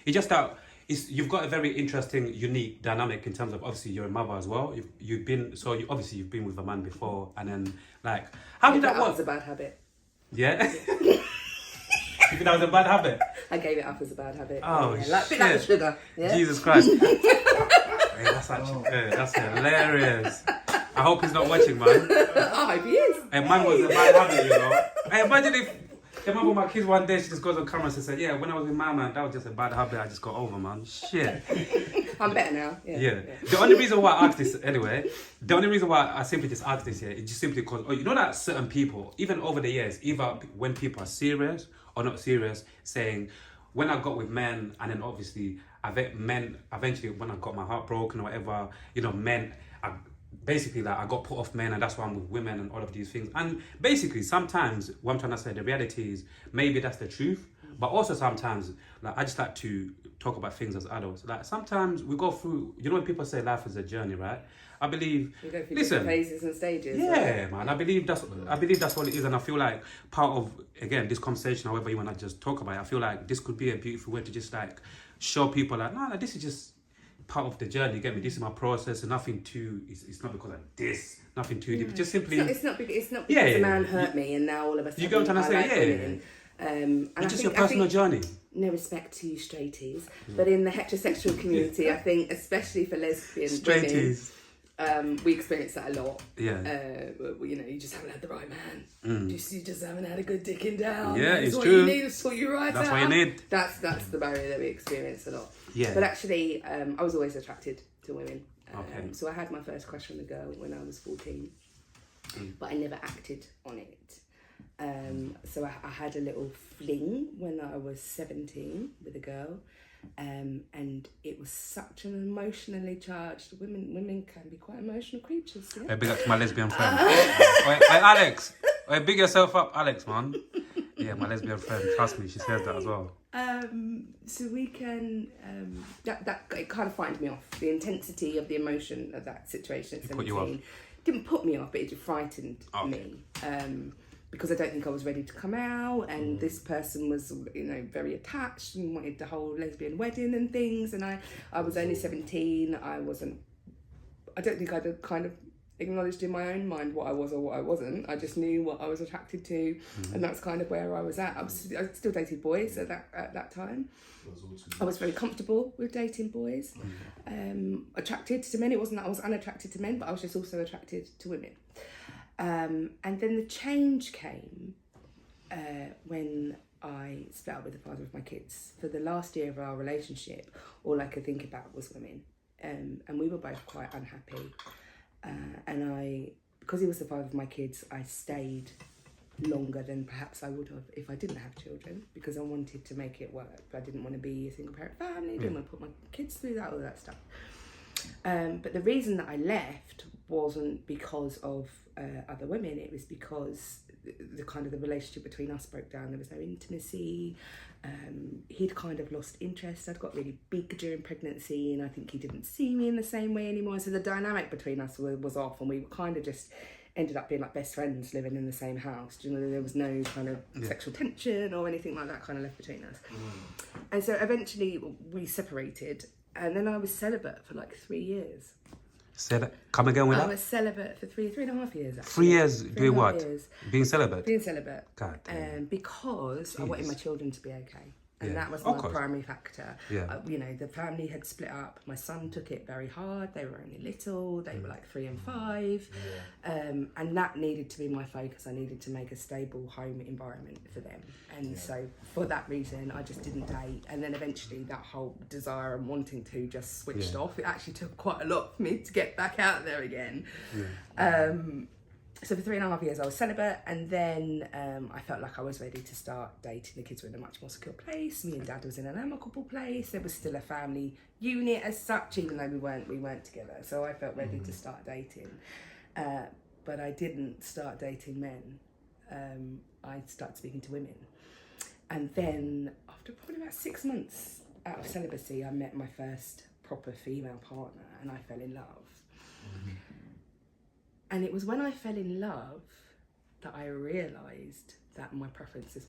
It's just that you've got a very interesting, unique dynamic in terms of, obviously you're a mother as well. You've been obviously you've been with a man before, and then like how did that work? It's a bad habit. Yeah. You think that was a bad habit? I gave it up as a bad habit. Oh, yeah. shit. Bit like the sugar. Yeah? Jesus Christ. Hey, that's actually good. That's hilarious. I hope he's not watching, man. I hope he is. Hey, mine was a bad habit, you know. Hey, imagine if I remember my kids one day, she just goes on camera and said, yeah, when I was with my man, that was just a bad habit I just got over, man. Shit. I'm better now. Yeah. The only reason why I asked this, anyway, the only reason why I simply just asked this here is just simply because, you know that certain people, even over the years, either when people are serious or not serious, saying, when I got with men, and then obviously, men, eventually when I got my heart broken or whatever, you know, men, basically, like, I got put off men, and that's why I'm with women and all of these things. And basically, sometimes, what I'm trying to say, the reality is, maybe that's the truth, but also sometimes, like, I just like to talk about things as adults. Like, sometimes we go through, you know when people say life is a journey, right? I believe, you go through different phases and stages. Yeah, right? Man, I believe that's what it is, and I feel like part of, again, this conversation, however you want to just talk about it, I feel like this could be a beautiful way to just, like, show people, like, no, this is just part of the journey, you get me? This is my process, and nothing too. It's not because of this. Nothing too deep. Just simply. It's not because a man hurt me, and now all of a sudden you get what I'm trying to say? Women. And it's just your personal journey. No respect to you straighties, but in the heterosexual community, I think, especially for lesbian women, we experience that a lot. Yeah. You know, you just haven't had the right man. You just haven't had a good dicking down. Yeah, That's it's what true. You need to sort you right That's out. what you need. That's the barrier that we experience a lot. Yeah. But actually, I was always attracted to women. Okay. So I had my first crush on a girl when I was 14, but I never acted on it. So I had a little fling when I was 17 with a girl, and it was such an emotionally charged. Women can be quite emotional creatures. Yeah? Hey, big up to my lesbian friend. Hey, Alex. Hey, big yourself up, Alex, man. Yeah, my lesbian friend. Trust me, she says that as well. So we can that it kind of frightened me off. The intensity of the emotion of that situation at 17 put you off. Didn't put me off, but it just frightened me. Because I don't think I was ready to come out, and this person was, you know, very attached and wanted the whole lesbian wedding and things, and I was only 17. I don't think I'd kind of acknowledged in my own mind what I was or what I wasn't. I just knew what I was attracted to, and that's kind of where I was at. I still dated boys at that time. I was very comfortable with dating boys. Attracted to men. It wasn't that I was unattracted to men, but I was just also attracted to women. And then the change came when I split up with the father of my kids. For the last year of our relationship, all I could think about was women. And we were both quite unhappy. And because he was the father of my kids, I stayed longer than perhaps I would have if I didn't have children, because I wanted to make it work. I didn't want to be a single parent family, didn't want to put my kids through that, all that stuff. But the reason that I left wasn't because of other women. It was because the kind of the relationship between us broke down. There was no intimacy. He'd kind of lost interest. I'd got really big during pregnancy, and I think he didn't see me in the same way anymore. So the dynamic between us was off, and we kind of just ended up being like best friends living in the same house. Do you know, there was no kind of sexual tension or anything like that kind of left between us. And so eventually we separated, and then I was celibate for like 3 years. Come again with that? I was celibate for 3.5 years. Actually. 3 years doing what? Years. Being celibate? Being celibate. God damn. Because I wanted my children to be okay. And that was Of my course. primary factor. Yeah. You know, the family had split up. My son took it very hard. They were only little. They were like 3 and 5. And that needed to be my focus. I needed to make a stable home environment for them. And so for that reason, I just didn't date. And then eventually that whole desire and wanting to just switched off. It actually took quite a lot for me to get back out there again. So for 3.5 years I was celibate, and then I felt like I was ready to start dating. The kids were in a much more secure place. Me and Dad was in an amicable place. There was still a family unit as such, even though we weren't together. So I felt ready to start dating, but I didn't start dating men. I started speaking to women, and then after probably about 6 months out of celibacy, I met my first proper female partner, and I fell in love. And it was when I fell in love that I realised that my preferences